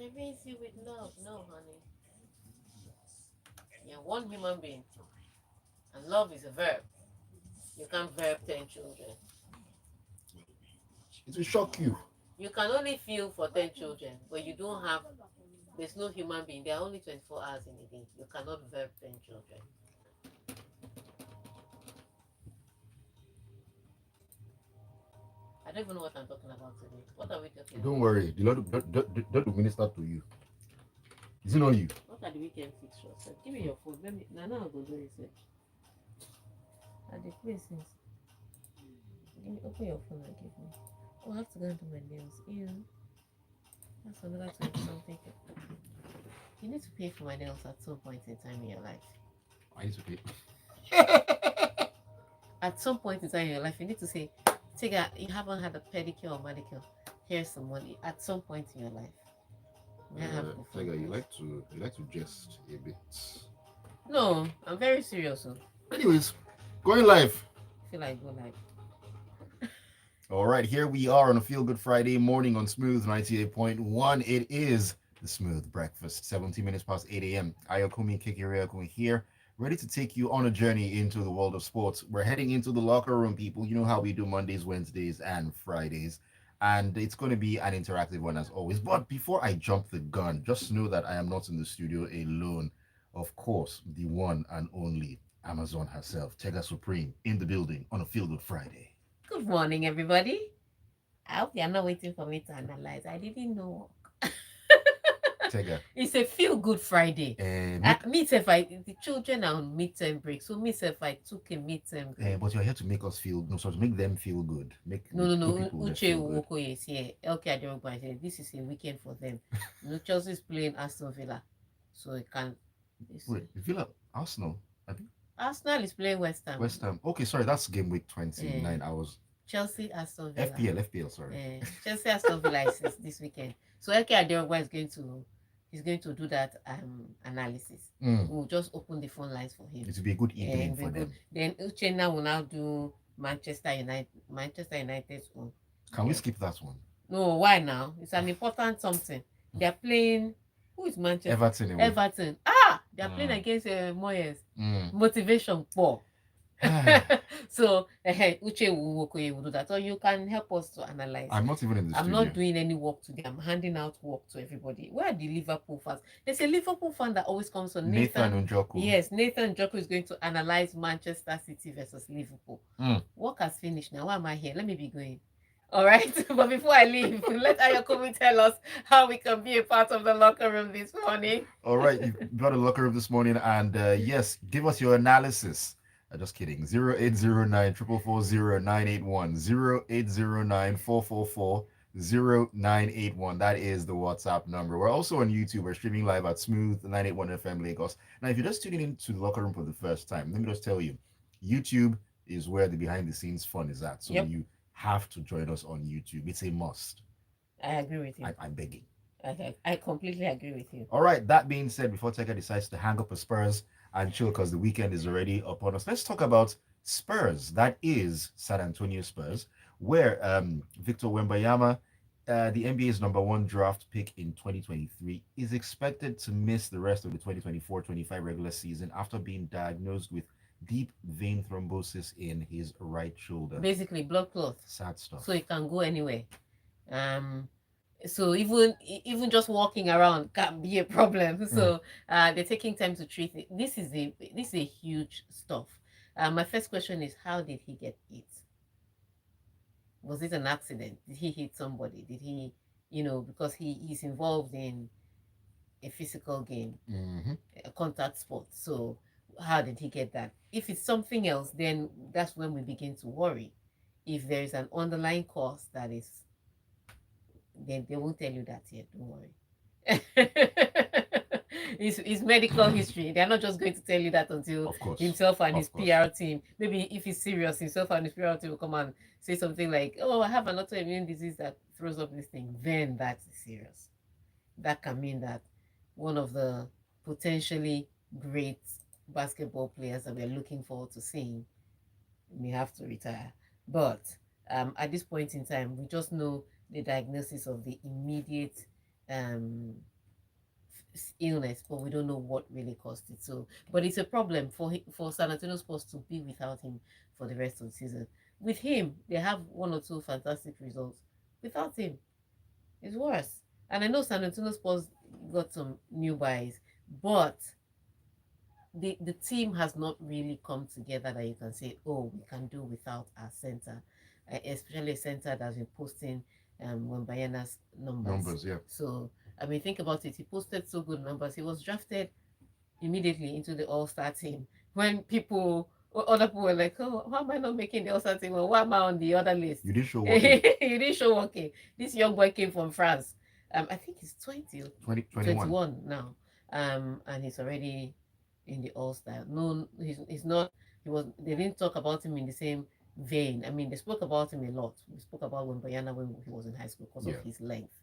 I raise you with love. No, honey. You're one human being, and love is a verb. You can't verb 10 children. It will shock you. You can only feel for 10 children, but you don't have, there's no human being. There are only 24 hours in a day. You cannot verb 10 children. I don't even know what I'm talking about today. What are we talking Don't about? worry. The Lord will minister to you. Is it not you? What are the weekend fixtures? So give me your phone. Let me. Now, I'll go do research. At the places. Give me, open your phone and give me. Oh, I have to go and do my nails. Ew. That's another 20 something. You need to pay for my nails at some point in time in your life. I need to pay. At some point in time in your life, you need to say, Tega, you haven't had a pedicure or manicure. Here's some money. At some point in your life. May I have the phone, Tega, please? you like to jest a bit. No, I'm very serious. So Anyways, going live. I feel like go like All right, here we are on a Feel Good Friday morning on Smooth 98.1. It is the Smooth Breakfast, 17 minutes past 8 a.m. Ayokunmi Kikiri here, ready to take you on a journey into the world of sports. We're heading into the locker room, people. You know how we do Mondays, Wednesdays, and Fridays. And it's going to be an interactive one as always. But before I jump the gun, just know that I am not in the studio alone. Of course, the one and only Amazon herself, Tega Supreme, in the building on a Feel Good Friday. good morning, everybody. I hope you are not waiting for me to analyze. I didn't know. Tega. It's a feel good Friday. Me if the children are on midterm break, so me if I took a midterm break. But you're here to make us feel no, sorry, to make them feel good. Make No. people that Uche feel good. Uwoko is here. Okay, Adirogba is here. This is a weekend for them. Chelsea is playing Aston Villa, so it can. Wait, Villa, Arsenal, I think Arsenal is playing West Ham. West Ham. Okay, sorry, that's game week 29 hours. Chelsea Aston Villa. FPL, sorry. Chelsea Aston Villa is this weekend. So Eke Adirogba is going to do that analysis. We'll just open the phone lines for him. It will be a good evening for them. Then Uchenna will now do Manchester United's own. Can we skip that one? No, why now? It's an important something. They're playing. Who is Manchester? Everton. They're playing against Moyes. Motivation 4. So Uche Uwokoye will do that, or you can help us to analyze. I'm not even in the I'm studio. not doing any work today. I'm handing out work to everybody. Where are the Liverpool fans? There's a Liverpool fan that always comes on. Nathan Njoku. Yes, Nathan Njoku is going to analyze Manchester City versus Liverpool. Work has finished now. Why am I here? Let me be going. All right, but before I leave, let Ayokunmi tell us how we can be a part of the locker room this morning. All right, you've got a locker room this morning, and yes, give us your analysis. Just kidding. 0809 444 0981 0809 444 0981. That is the WhatsApp number. We're also on YouTube. We're streaming live at Smooth 981 FM Lagos. Now, if you're just tuning into the locker room for the first time, let me just tell you, YouTube is where the behind the scenes fun is at. So you have to join us on YouTube. It's a must. I agree with you. I'm begging. I completely agree with you. All right. That being said, before Tega decides to hang up a Spurs and chill because the weekend is already upon us, let's talk about Spurs. That is San Antonio Spurs, where Victor Wembanyama, the NBA's number 1 draft pick in 2023, is expected to miss the rest of the 2024-25 regular season after being diagnosed with deep vein thrombosis in his right shoulder. Basically, blood clot. Sad stuff. So it can go anywhere. So even just walking around can be a problem. So they're taking time to treat it. This is a huge stuff. My first question is, how did he get hit? Was it an accident? Did he hit somebody? Did he, because he's involved in a physical game, a contact sport. So how did he get that? If it's something else, then that's when we begin to worry. If there is an underlying cause that is, they won't tell you that yet. Don't worry. It's medical history. They're not just going to tell you that until himself and his PR team. Maybe if he's serious, himself and his PR team will come and say something like, "Oh, I have an autoimmune disease that throws up this thing." Then that's serious. That can mean that one of the potentially great basketball players that we're looking forward to seeing may have to retire. But at this point in time, we just know the diagnosis of the immediate illness, but we don't know what really caused it. So, but it's a problem for San Antonio Spurs to be without him for the rest of the season. With him, they have one or two fantastic results. Without him, it's worse. And I know San Antonio Spurs got some new buys, but the team has not really come together that you can say, oh, we can do without our center, especially a center that's been posting Wembayana's numbers. Numbers, yeah. So, I mean, think about it. He posted so good numbers. He was drafted immediately into the All Star team. When other people were like, oh, why am I not making the All Star team? Well, why am I on the other list? You did show You working. didn't show working. This young boy came from France. I think he's 20, 2021. 21 now. And he's already in the All Star. No, he's not. He was. They didn't talk about him in the same vein. I mean, they spoke about him a lot. We spoke about Wembayana when he was in high school because of Yeah. his length,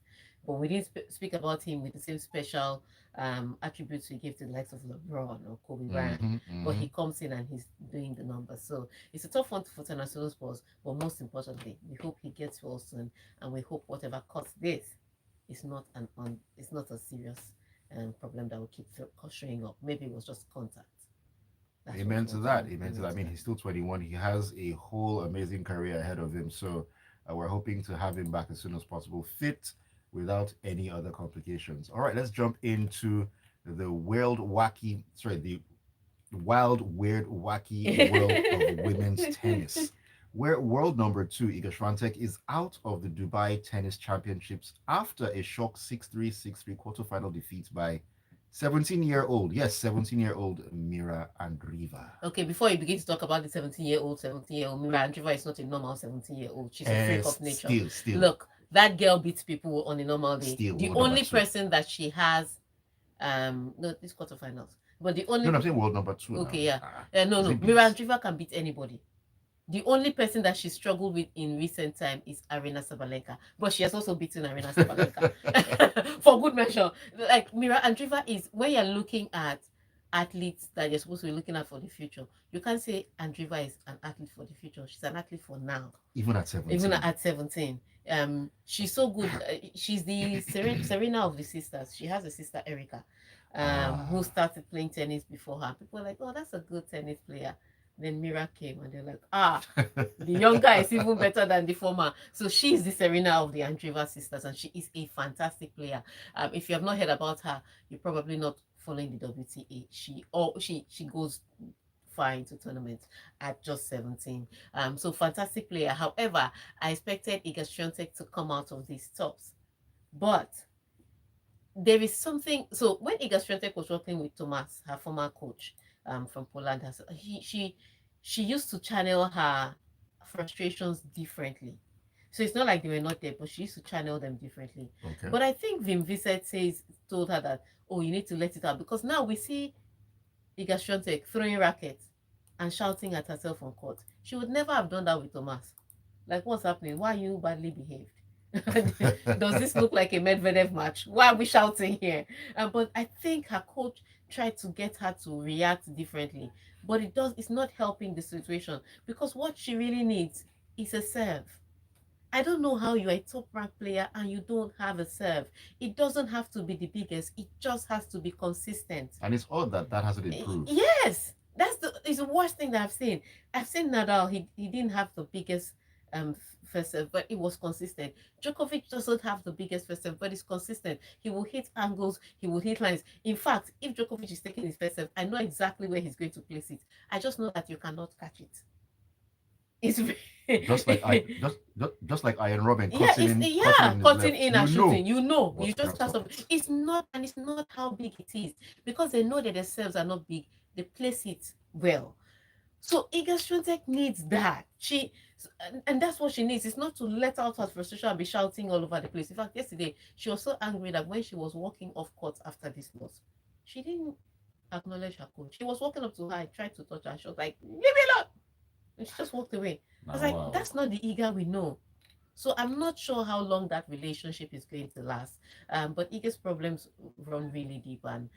but we didn't speak about him with the same special attributes we give to the likes of LeBron or Kobe Bryant. Mm-hmm, But mm-hmm. he comes in and he's doing the numbers. So it's a tough one for International Sports. But most importantly, we hope he gets well soon, and we hope whatever caused this is not it's not a serious problem that will keep showing up. Maybe it was just contact. That's what Amen we to want to that. know. Amen to that. Amen I to mean, that. he's still 21. He has a whole amazing career ahead of him. So we're hoping to have him back as soon as possible, fit without any other complications. All right, let's jump into the the wild, weird, wacky world of women's tennis. Where world number two, Iga Swiatek, is out of the Dubai Tennis Championships after a shock 6-3, 6-3 quarterfinal defeat by 17-year-old, yes, 17-year-old Mira Andreeva. Okay, before you begin to talk about the 17-year-old Mira Andreeva is not a normal 17-year-old. She's a freak of nature. Still, Look, that girl beats people on a normal day. still, The world number only two. person that she has, no, this quarterfinals, but the No, only, no, I'm saying world number two okay, now. yeah, Ah, no, is no, it Mira beats? Andreeva can beat anybody. The only person that she struggled with in recent time is Arena Sabalenka, but she has also beaten Arena Sabalenka for good measure. Like Mira Andreeva is when you're looking at athletes that you're supposed to be looking at for the future. You can't say Andreeva is an athlete for the future. She's an athlete for now, Even at even 17. at 17. She's so good. She's the Serena of the sisters. She has a sister Erica, who Ah, started playing tennis before her. People are like, oh, that's a good tennis player. Then Mira came and they're like, ah, the younger is even better than the former. So she is the Serena of the Andreeva sisters, and she is a fantastic player. If you have not heard about her, you're probably not following the WTA. She goes far into tournaments at just 17. So fantastic player. However, I expected Iga Swiatek to come out of these tops, but there is something. So when Iga Swiatek was working with Thomas, her former coach, from Poland, she used to channel her frustrations differently. So it's not like they were not there, but she used to channel them differently. okay. But I think Vim Viset told her that, oh, you need to let it out, because now we see Iga Swiatek throwing rackets and shouting at herself on court. She would never have done that with Thomas. Like, what's happening? Why are you badly behaved? Does this look like a Medvedev match? Why are we shouting here? But I think her coach tried to get her to react differently, but it's not helping the situation, because what she really needs is a serve. I don't know how you're a top ranked player and you don't have a serve. It doesn't have to be the biggest, it just has to be consistent. And it's odd that that hasn't improved. Yes, it's the worst thing that I've seen. I've seen Nadal. He didn't have the biggest first serve, but it was consistent. Djokovic doesn't have the biggest first serve, but it's consistent. He will hit angles. He will hit lines. In fact, if Djokovic is taking his first serve, I know exactly where he's going to place it. I just know that you cannot catch it. It's Just like I just like Iron Robin yeah, cutting in his cutting left. in You and shooting. know You what's just gonna can't stop stop. it. It's not how big it is, because they know that their serves are not big. They place it well. So Iga Swiatek needs that. And that's what she needs. It's not to let out her frustration and be shouting all over the place. In fact, yesterday she was so angry that when she was walking off court after this loss, she didn't acknowledge her coach. She was walking up to her, I tried to touch her. She was like, "Leave me alone," and she just walked away. I was Now like, wow. "That's not the Iga we know." So I'm not sure how long that relationship is going to last. But Iga's problems run really deep, and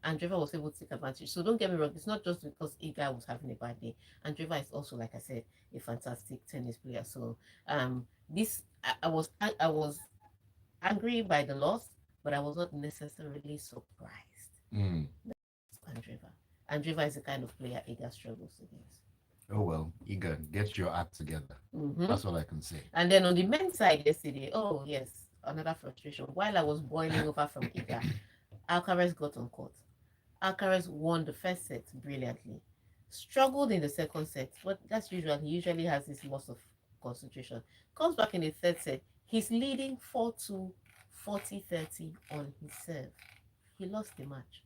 Andreva was able to take advantage. So don't get me wrong, it's not just because Iga was having a bad day. Andreva is also, like I said, a fantastic tennis player. So this I was angry by the loss, but I was not necessarily surprised. Mm. Andreva. Andreva is the kind of player Iga struggles against. Oh well, Eager, get your act together. Mm-hmm. That's all I can say. And then on the men's side yesterday, oh yes, another frustration. While I was boiling over from Iga, Alcaraz got on court. Alcaraz won the first set brilliantly. Struggled in the second set, but that's usual. He usually has this loss of concentration. Comes back in the third set. He's leading 4-2, 40-30 on his serve. He lost the match.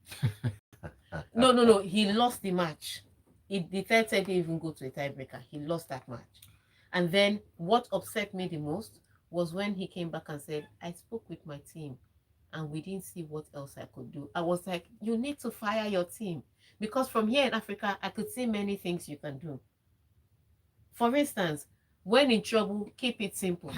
No. He lost the match. The third set didn't even go to a tiebreaker. He lost that match. And then what upset me the most was when he came back and said, I spoke with my team and we didn't see what else I could do. I was like, you need to fire your team. Because from here in Africa, I could see many things you can do. For instance, when in trouble, keep it simple.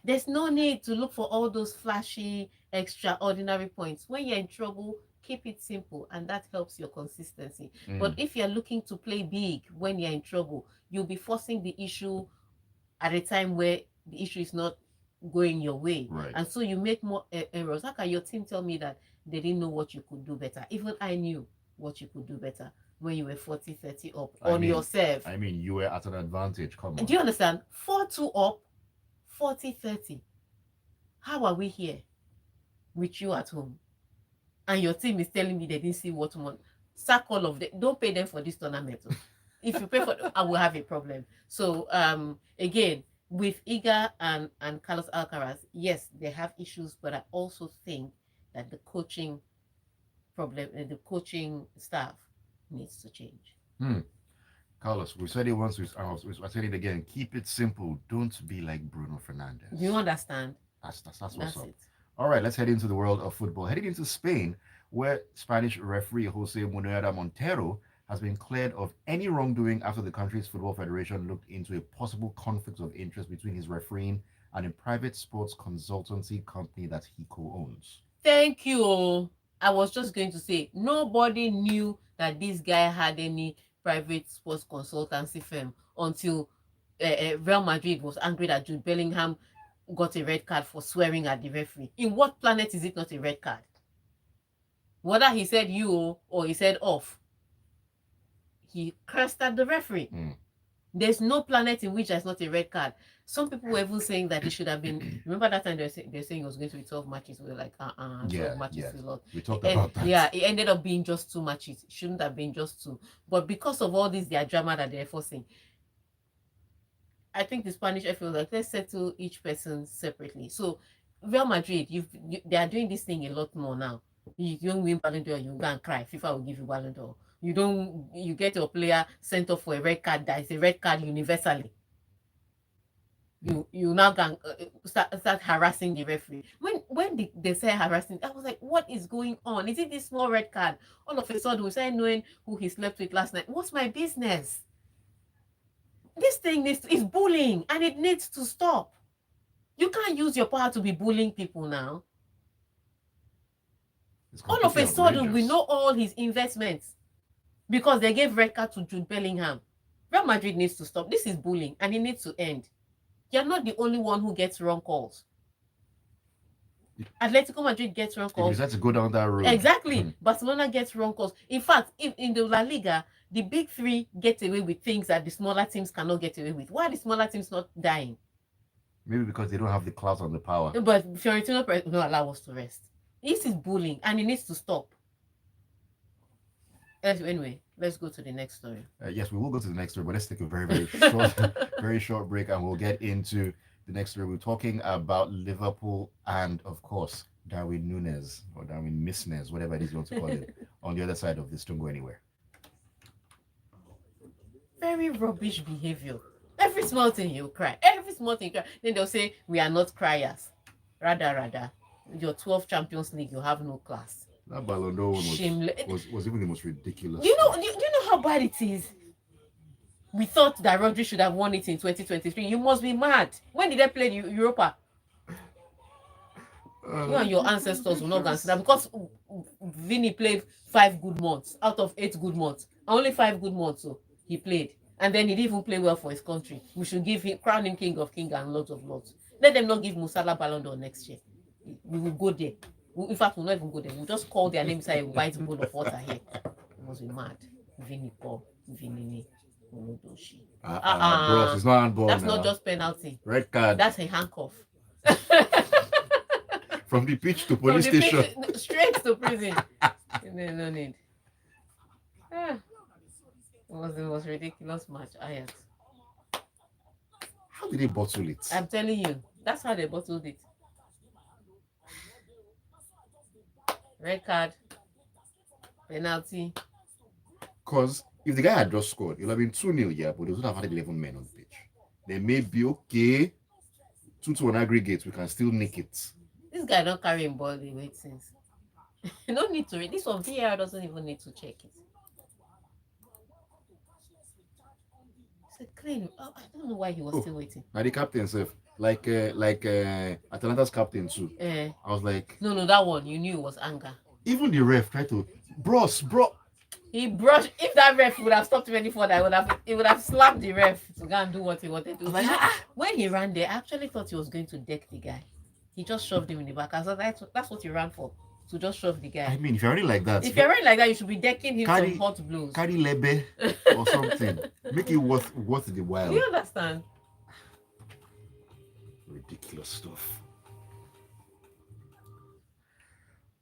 There's no need to look for all those flashy, extraordinary points. When you're in trouble, keep it simple, and that helps your consistency. But if you're looking to play big when you're in trouble, you'll be forcing the issue at a time where the issue is not going your way. Right. And so you make more errors. How can your team tell me that they didn't know what you could do better? Even I knew what you could do better when you were 40-30 up on yourself. I mean, you were at an advantage. Come on. Do you understand? 4-2 up, 40-30. How are we here with you at home? And your team is telling me they didn't see what one. Sack all of them. Don't pay them for this tournament. If you pay for it, I will have a problem. So again, with Iga and Carlos Alcaraz, yes, they have issues, but I also think that the coaching the coaching staff needs to change. Carlos, we said it once, we said it again. Keep it simple. Don't be like Bruno Fernandes. Do you understand? That's what's up. It. All right, let's head into the world of football. Heading into Spain, where Spanish referee Jose Munuera Montero has been cleared of any wrongdoing after the country's football federation looked into a possible conflict of interest between his refereeing and a private sports consultancy company that he co-owns. Thank you. I was just going to say, nobody knew that this guy had any private sports consultancy firm until Real Madrid was angry that Jude Bellingham got a red card for swearing at the referee. In what planet is it not a red card? Whether he said you or he said off, he cursed at the referee. There's no planet in which there's not a red card. Some people were even saying that it should have been. Remember that time they're saying it was going to be 12 matches. We were like, 12 matches a lot. We talked about that. Yeah, it ended up being just 2 matches. It shouldn't have been just 2. But because of all this, their drama that they're forcing, I think the Spanish FA was like, let's settle each person separately. So Real Madrid, they are doing this thing a lot more now. You don't win Ballon d'Or, you go and cry. FIFA will give you Ballon d'Or. You get your player sent off for a red card that is a red card universally. You now can start harassing the referee. When they say harassing, I was like, what is going on? Is it this small red card? All of a sudden, we started knowing who he slept with last night. What's my business? This thing is bullying, and it needs to stop. You can't use your power to be bullying people now. All of a sudden, we know all his investments because they gave red card to Jude Bellingham. Real Madrid needs to stop. This is bullying, and it needs to end. You're not the only one who gets wrong calls. Atletico Madrid gets wrong calls. You have to go down that road. Exactly. Barcelona gets wrong calls. In fact, in the La Liga, the big three get away with things that the smaller teams cannot get away with. Why are the smaller teams not dying? Maybe because they don't have the clout and the power. But Fiorentino will not allow us to rest. This is bullying, and it needs to stop. Anyway, let's go to the next story. Yes, we will go to the next story, but let's take a very very short break, and we'll get into the next story. We're talking about Liverpool and, of course, Darwin Núñez or Darwin Misnes, whatever it is you want to call it, on the other side of this. Don't go anywhere. Very rubbish behavior. Every small thing you cry. Every small thing you cry. Then they'll say, we are not criers. Rather, your 12 Champions League, you have no class. That Ballon d'Or was even the most ridiculous. You know how bad it is? We thought that Rodri should have won it in 2023. You must be mad. When did they play Europa? You and your ancestors will not consider because Vini played 5 good months out of 8 good months. Only 5 good months, so he played. And then he didn't even play well for his country. We should crown him King of Kings and Lords of Lords. Let them not give Musala Ballon d'Or next year. We will go there. In fact, we'll not even go there. We'll just call their name inside a white bowl of water here. It must be mad. Vinipo, Vinini, Olodoshi. Bros, it's not handball That's now. not just penalty. Red card. That's a handcuff. From the pitch to police station. Straight to prison. No need. Ah, it was the most ridiculous match. Ajax. How did they bottle it? I'm telling you, that's how they bottled it. Red card, penalty. Because if the guy had just scored, it would have been 2-0, yeah, but they would have had 11 men on the pitch. They may be okay. 2-2 on aggregate, we can still nick it. This guy don't carry him ball the weight since. You don't need to read. This one, VAR doesn't even need to check it. It's a clean. Oh, I don't know why he was still waiting. Now the captain said, like Atalanta's captain too. I was like, no, that one you knew it was anger. Even the ref tried to, bro. He brushed. If that ref would have stopped him any further, he would have slapped the ref to go and do what he wanted to. Like, when he ran there, I actually thought he was going to deck the guy. He just shoved him in the back. I thought that's what he ran for. To just shove the guy. I mean, if you're running like that, you should be decking him some hot blows. Carry lebe or something. Make it worth the while. Do you understand? Ridiculous stuff.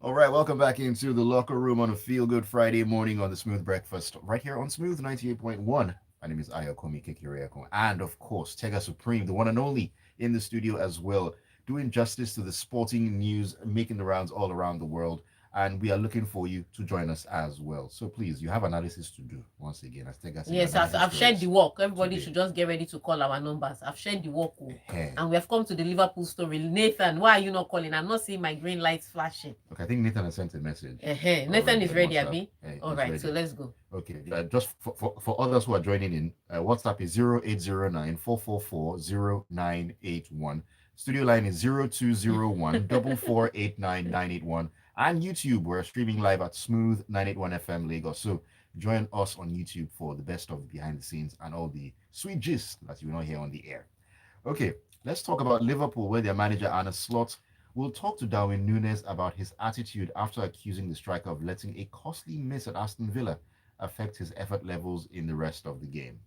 All right, welcome back into the locker room on a Feel Good Friday morning on the Smooth Breakfast, right here on Smooth 98.1. My name is Ayokunmi Kekireakon, and of course, Tega Supreme, the one and only, in the studio as well, doing justice to the sporting news making the rounds all around the world. And we are looking for you to join us as well. So please, you have analysis to do once again. As Tega said, yes, I've shared the work. Everybody should just get ready to call our numbers. I've shared the work. And we have come to the Liverpool story. Nathan, why are you not calling? I'm not seeing my green lights flashing. Okay, I think Nathan has sent a message. Nathan is ready, Abby. All right, ready. So let's go. Okay, just for others who are joining in, WhatsApp is 0809 444 0981. Studio line is 0201 4489981. And YouTube, we're streaming live at Smooth 981 FM Lagos. So join us on YouTube for the best of behind the scenes and all the sweet gist that you will not hear on the air. Okay, let's talk about Liverpool, where their manager Arne Slot will talk to Darwin Núñez about his attitude after accusing the striker of letting a costly miss at Aston Villa affect his effort levels in the rest of the game.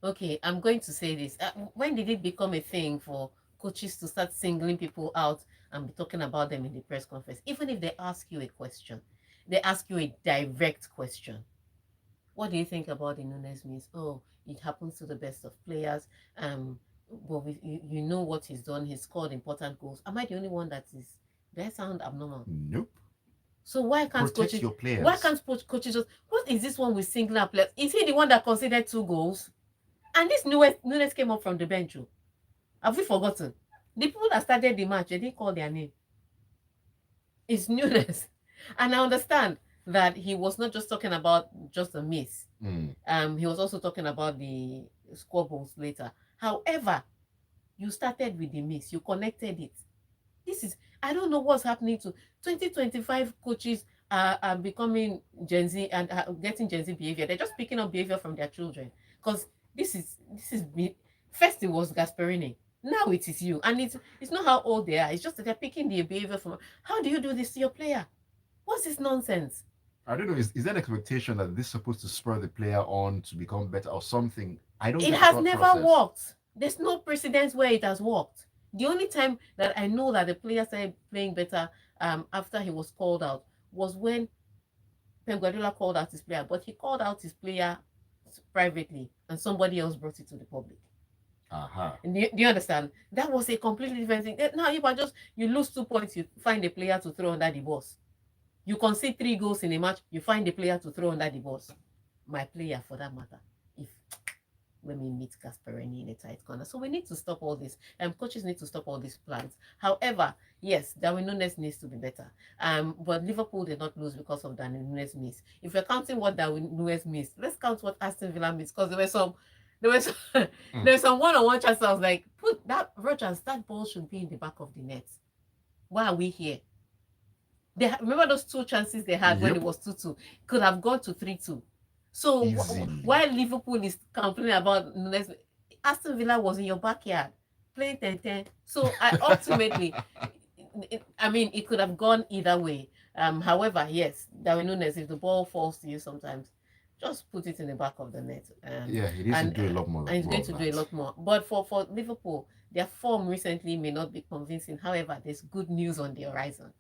Okay, I'm going to say this. When did it become a thing for coaches to start singling people out and be talking about them in the press conference? Even if they ask you a question, they ask you a direct question. What do you think about the Núñez miss? Oh, it happens to the best of players. But you know what he's done. He's scored important goals. Am I the only one that is? Do I sound abnormal? Nope. So why can't Protect coaches? Your players. Why can't coaches just? What is this one with singular players? Is he the one that conceded 2 goals? And this Núñez came up from the bench. Have we forgotten? The people that started the match, they didn't call their name. It's Núñez. And I understand that he was not just talking about just a miss. He was also talking about the scoreboards later. However, you started with the miss. You connected it. I don't know what's happening to 2025 coaches are becoming Gen Z and getting Gen Z behavior. They're just picking up behavior from their children. Because this is first it was Gasperini. Now it is you. And it's not how old they are. It's just that they're picking the behavior from. How do you do this to your player? What's this nonsense? I don't know. Is there an expectation that this is supposed to spur the player on to become better or something? It has never worked. There's no precedence where it has worked. The only time that I know that the player started playing better after he was called out was when Pep Guardiola called out his player. But he called out his player privately and somebody else brought it to the public. Do you understand? That was a completely different thing. Now you lose 2 points, you find a player to throw under the bus. You concede 3 goals in a match, you find a player to throw under the bus. My player, for that matter, when we meet Gasperini in a tight corner. So we need to stop all this. Coaches need to stop all these plans. However, yes, Darwin Núñez needs to be better. But Liverpool did not lose because of Darwin Núñez miss. If we're counting what Darwin Núñez missed, let's count what Aston Villa missed, because there were some one-on-one chances. I was like, put that Rodgers, that ball should be in the back of the net. Why are we here? Remember those 2 chances they had when it was 2-2? Could have gone to 3-2. So while Liverpool is complaining about Núñez, Aston Villa was in your backyard playing 10-10. So ultimately, I mean, it could have gone either way. However, yes, Darwin Nunes, if the ball falls to you sometimes, just put it in the back of the net. Yeah, he needs to And do a lot more, and he's more going of to do a that. lot more. But for Liverpool, their form recently may not be convincing. However, there's good news on the horizon.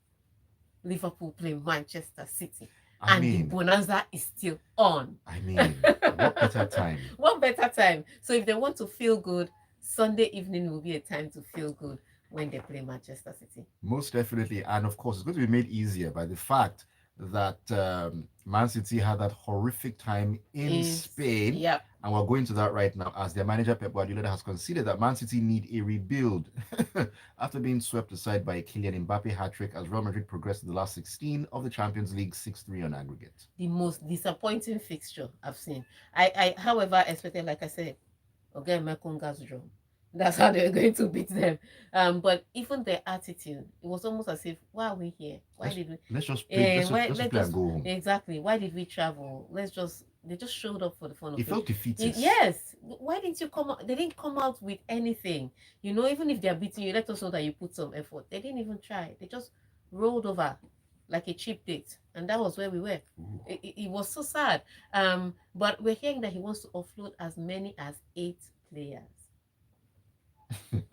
Liverpool play Manchester City, I and the mean, bonanza is still on. what better time? What better time? So if they want to feel good, Sunday evening will be a time to feel good when they play Manchester City. Most definitely. And of course, it's going to be made easier by the fact that Man City had that horrific time in Spain. Yeah. And we're going to that right now as their manager Pep Guardiola has considered that Man City need a rebuild after being swept aside by a Kylian Mbappe hat-trick as Real Madrid progressed to the last 16 of the Champions League 6-3 on aggregate. The most disappointing fixture I've seen. I however, expected, like I said, again, Mekunga's drum. That's how they're going to beat them. But even their attitude, it was almost as if, why are we here? Why did we? Let's just play. Let's just play and just go home. exactly. Why did we travel? They just showed up for the fun of It felt defeatist. Yes. Why didn't you come out? They didn't come out with anything. Even if they're beating you, let us know that you put some effort. They didn't even try. They just rolled over like a cheap date, and that was where we were. It was so sad. But we're hearing that he wants to offload as many as 8 players.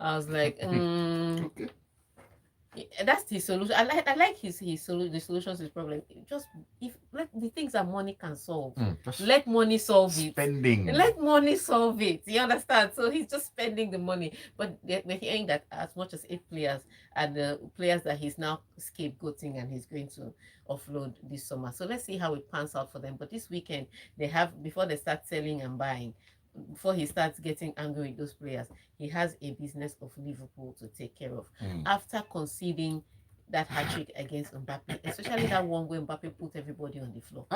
I was like, Okay. that's his solution. I like the solutions to his problem. Just if let the things that money can solve, let money solve spending. Let money solve it. You understand? So he's just spending the money. But we're hearing that as much as 8 players are the players that he's now scapegoating and he's going to offload this summer. So let's see how it pans out for them. But this weekend they have, before they start selling and buying, before he starts getting angry with those players, he has a business of Liverpool to take care of. After conceding that hat-trick against Mbappe, especially that one where Mbappe put everybody on the floor.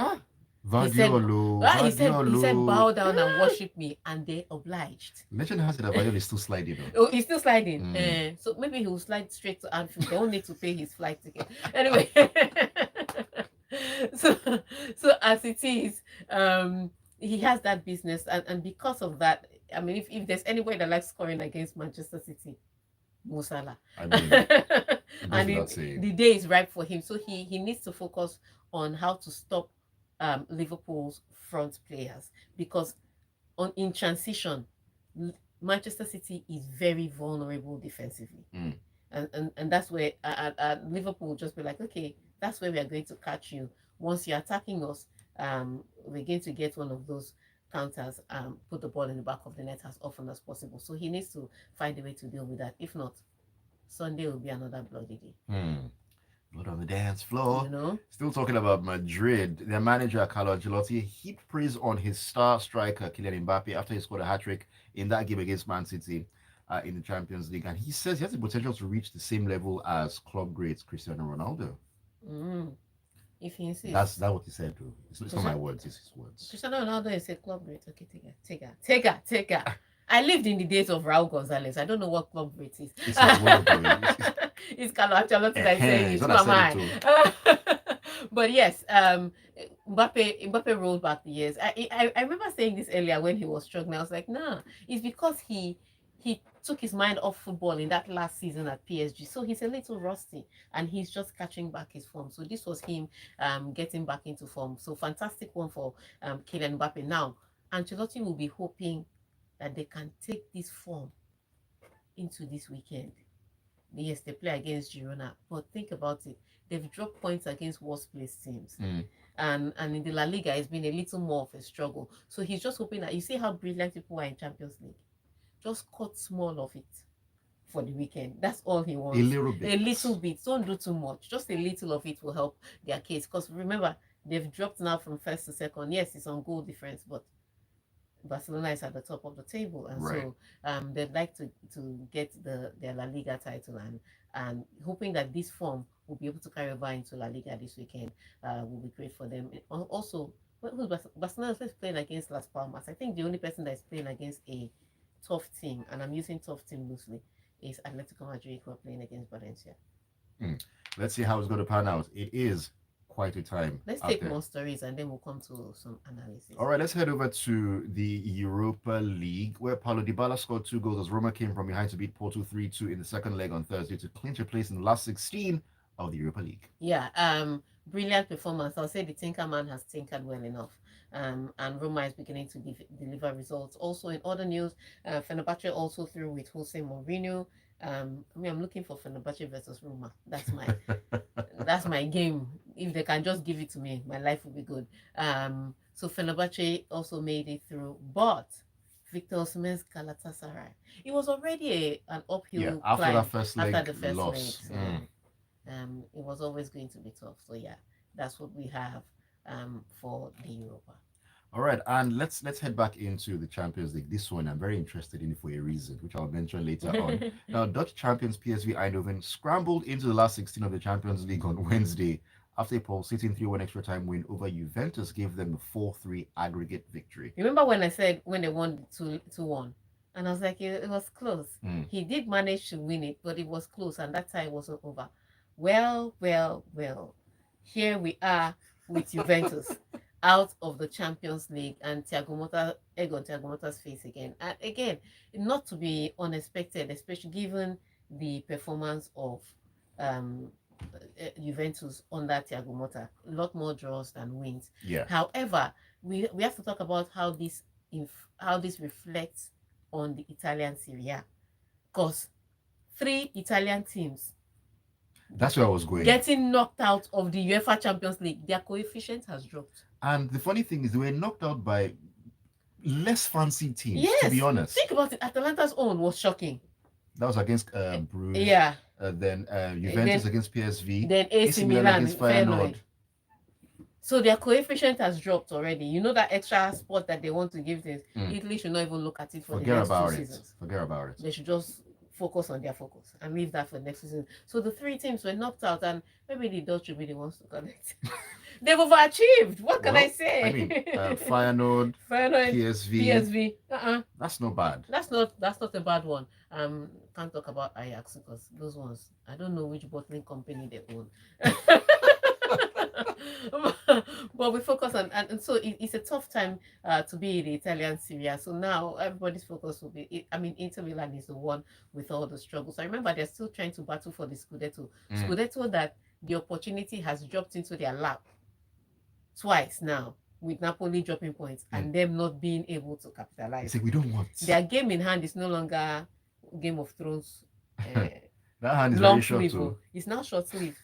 He said, bow down and worship me, and they obliged. Legend has it that Vadiol is still sliding. Oh, he's still sliding. So maybe he will slide straight to Anfield. They don't need to pay his flight ticket. Anyway, so as it is, he has that business, and because of that, I mean, if there's anybody that likes scoring against Manchester City, Mo Salah. I mean, and the day is ripe for him. So he needs to focus on how to stop Liverpool's front players, because in transition, Manchester City is very vulnerable defensively. And that's where Liverpool will just be like, okay, that's where we are going to catch you. Once you're attacking us, we're going to get one of those counters, put the ball in the back of the net as often as possible. So he needs to find a way to deal with that. If not, Sunday will be another bloody day. Blood on the dance floor. Still talking about Madrid. Their manager, Carlo Ancelotti, heaped praise on his star striker, Kylian Mbappe, after he scored a hat-trick in that game against Man City in the Champions League. And he says he has the potential to reach the same level as club greats Cristiano Ronaldo. If he insists. That's what he said, too. It's not my words, it's his words. Cristiano Ronaldo is a club great. Okay, Tega. I lived in the days of Raul Gonzalez. I don't know what club great is. It's Carlo Ancelotti that is saying it. But yes, Mbappe rolled back the years. I remember saying this earlier when he was struggling. I was like, nah, it's because he took his mind off football in that last season at PSG. So he's a little rusty and he's just catching back his form. So this was him getting back into form. So fantastic one for Kylian Mbappe. Now, Ancelotti will be hoping that they can take this form into this weekend. Yes, they play against Girona, but think about it. They've dropped points against worst place teams. And in the La Liga, it's been a little more of a struggle. So he's just hoping that, you see how brilliant people are in Champions League. Just cut small of it for the weekend. That's all he wants. A little bit. Don't do too much. Just a little of it will help their case. Because remember, they've dropped now from first to second. Yes, it's on goal difference, but Barcelona is at the top of the table, and so they'd like to get their La Liga title, and hoping that this form will be able to carry over into La Liga this weekend will be great for them. Also, Barcelona is playing against Las Palmas. I think the only person that is playing against a tough team, and I'm using tough team loosely, is Atletico Madrid, who are playing against Valencia. Let's see how it's going to pan out. It is quite a time Let's out take there. more stories and then we'll come to some analysis. All right, let's head over to the Europa League, where Paulo Dybala scored 2 goals as Roma came from behind to beat Porto 3-2 in the second leg on Thursday to clinch a place in the last 16 of the Europa League. Yeah, brilliant performance. I'll say the Tinker Man has tinkered well enough. And Roma is beginning to deliver results. Also, in other news, Fenerbahce also through with Jose Mourinho. I'm looking for Fenerbahce versus Roma. That's my game. If they can just give it to me, my life will be good. So Fenerbahce also made it through, but Victor Osimhen's Galatasaray. It was already an Yeah, uphill after that climb first after leg the first leg. loss. So it was always going to be tough. So yeah, that's what we have for the Europa. All right, and let's head back into the Champions League. This one I'm very interested in for a reason, which I'll mention later on. Now, Dutch champions PSV Eindhoven scrambled into the last 16 of the Champions League on Wednesday after a pulsating 3-1 extra time win over Juventus gave them a 4-3 aggregate victory. Remember when I said when they won 2-1? And I was like, it was close. He did manage to win it, but it was close, and that time wasn't over. Well, well, well. Here we are with Juventus out of the Champions League, and egg on Thiago Motta's face again. And again, not to be unexpected, especially given the performance of um, Juventus under Thiago Motta. A lot more draws than wins. Yeah. However, we have to talk about how this reflects on the Italian Serie A, because 3 Italian teams That's where I was going. getting knocked out of the UEFA Champions League, their coefficient has dropped. And the funny thing is, they were knocked out by less fancy teams, Yes, to be honest. think about it. Atalanta's own was shocking. That was against Bruges. Yeah. Then Juventus against PSV. Then AC Milan against Feyenoord. So their coefficient has dropped already. You know that extra spot that they want to give this. Italy should not even look at it for the next 2 seasons. Forget about it. They should just focus on their focus and leave that for next season. So the 3 teams were knocked out, and maybe the Dutch will be the ones to connect. They've overachieved. What can I say? I mean, Feyenoord, PSV. That's not bad. That's not a bad one. Can't talk about Ajax because those ones, I don't know which bottling company they own. But we focus on, and so it's a tough time to be in the Italian Serie A. So now everybody's focus will be, Inter Milan is the one with all the struggles. I remember they're still trying to battle for the Scudetto. Scudetto that the opportunity has dropped into their lap twice now, with Napoli dropping points and them not being able to capitalize. It's like we don't want. Their game in hand is no longer Game of Thrones. That hand is long very short sleeve. It's now short sleeve.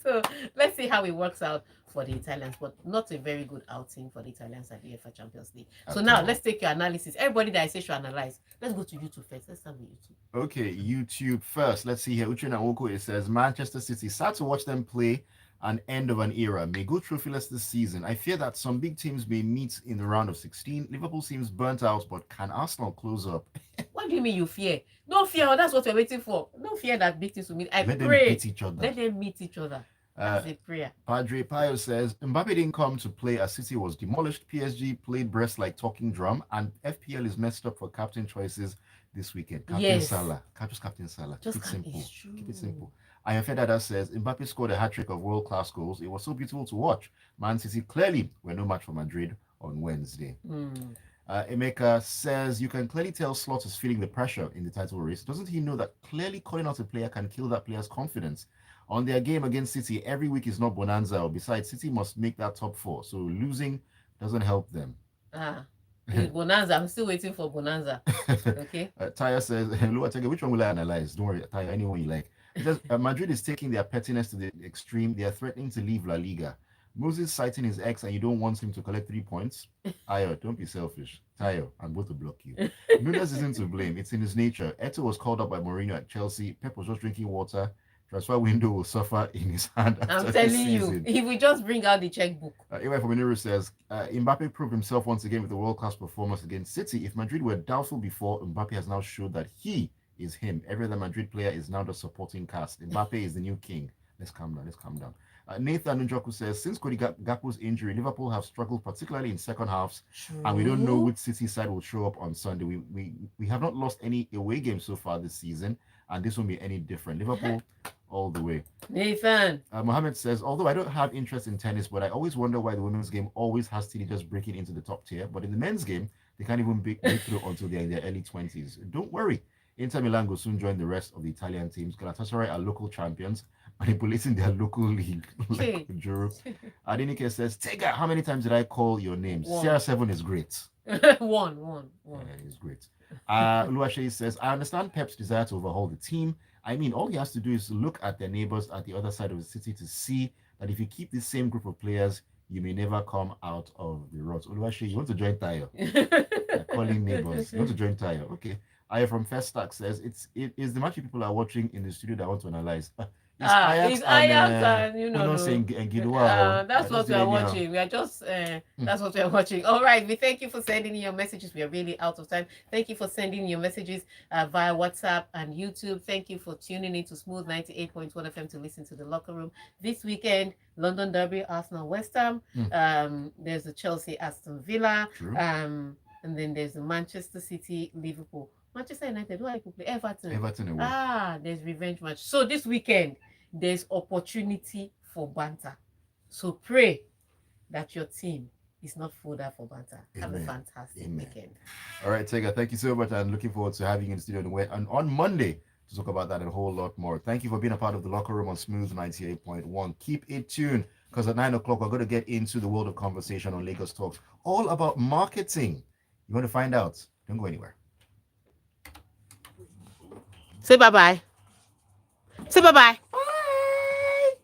So let's see how it works out for the Italians, but not a very good outing for the Italians at the UEFA Champions League. So now let's take your analysis. Everybody that I say should analyze. Let's go to YouTube first. Let's start with YouTube. Okay, YouTube first. Let's see here. Uche Naoko, it says Manchester City. Sad to watch them play an end of an era. May go trophyless this season. I fear that some big teams may meet in the round of 16. Liverpool seems burnt out, but can Arsenal close up? What do you mean you fear? No fear. That's what we're waiting for. No fear that big teams will meet. Let them meet each other. Let them meet each other. That's a prayer. Padre Pio says Mbappe didn't come to play as City was demolished. PSG played Brest like talking drum, and FPL is messed up for captain choices this weekend. Captain Salah. Just Captain Salah. Keep it simple. Keep it simple. Ayafedada says Mbappe scored a hat-trick of world-class goals. It was so beautiful to watch. Man City clearly were no match for Madrid on Wednesday. Emeka says you can clearly tell Slot is feeling the pressure in the title race. Doesn't he know that clearly calling out a player can kill that player's confidence? On their game against City, every week is not bonanza. Besides, City must make that top 4, so losing doesn't help them. Bonanza. I'm still waiting for bonanza. Okay. Taya says, "Hello, Tega, which one will I analyze? Don't worry, Taya, anyone you like." It says, Madrid is taking their pettiness to the extreme. They are threatening to leave La Liga. Moses citing his ex, and you don't want him to collect 3 points. Ayo, don't be selfish. Tayo, I'm going to block you. Nunes isn't to blame. It's in his nature. Eto was called up by Mourinho at Chelsea. Pep was just drinking water. Transfer window will suffer in his hand after I'm telling this season. you, he will just bring out the checkbook. Ewa Fominiru says, Mbappe proved himself once again with a world-class performance against City. If Madrid were doubtful before, Mbappe has now showed that he is him. Every other Madrid player is now the supporting cast. Mbappe is the new king. Let's calm down. Nathan Njoku says, since Cody Gakpo's injury, Liverpool have struggled, particularly in second halves, and we don't know which City side will show up on Sunday. We have not lost any away games so far this season, and this won't be any different. Liverpool all the way. Nathan. Mohammed says, although I don't have interest in tennis, but I always wonder why the women's game always has teenagers breaking into the top tier. But in the men's game, they can't even break through until they're in their early 20s. Don't worry. Inter Milan will soon join the rest of the Italian teams. Galatasaray are local champions, manipulating their local league like Juro. Adenike says, Tega, how many times did I call your name? CR7 is great. One. Yeah, he's great. Luashe says, I understand Pep's desire to overhaul the team. I mean, all he has to do is look at their neighbors at the other side of the city to see that if you keep the same group of players, you may never come out of the rut. Oluwaseyi, you want to join Tayo? Calling neighbors. You want to join Tayo? Okay. Aya from Festac says it is the match people are watching in the studio that I want to analyze. It's Ajax and you know, that's what we are watching. We are just that's what we are watching. All right, we thank you for sending your messages. We are really out of time. Thank you for sending your messages via WhatsApp and YouTube. Thank you for tuning in to Smooth 98.1 FM to listen to the Locker Room this weekend. London Derby, Arsenal, West Ham. There's the Chelsea, Aston Villa. And then there's the Manchester City, Liverpool. Manchester United, who are people play? Everton. Away. There's revenge match. So this weekend, there's opportunity for banter. So pray that your team is not fodder for banter. Amen. Have a fantastic weekend. All right, Tega, thank you so much. I'm looking forward to having you in the studio and on Monday to talk about that and a whole lot more. Thank you for being a part of the Locker Room on Smooth 98.1. Keep it tuned because at 9 o'clock, we're going to get into the world of conversation on Lagos Talks, all about marketing. You want to find out? Don't go anywhere. Say bye-bye. Say bye-bye.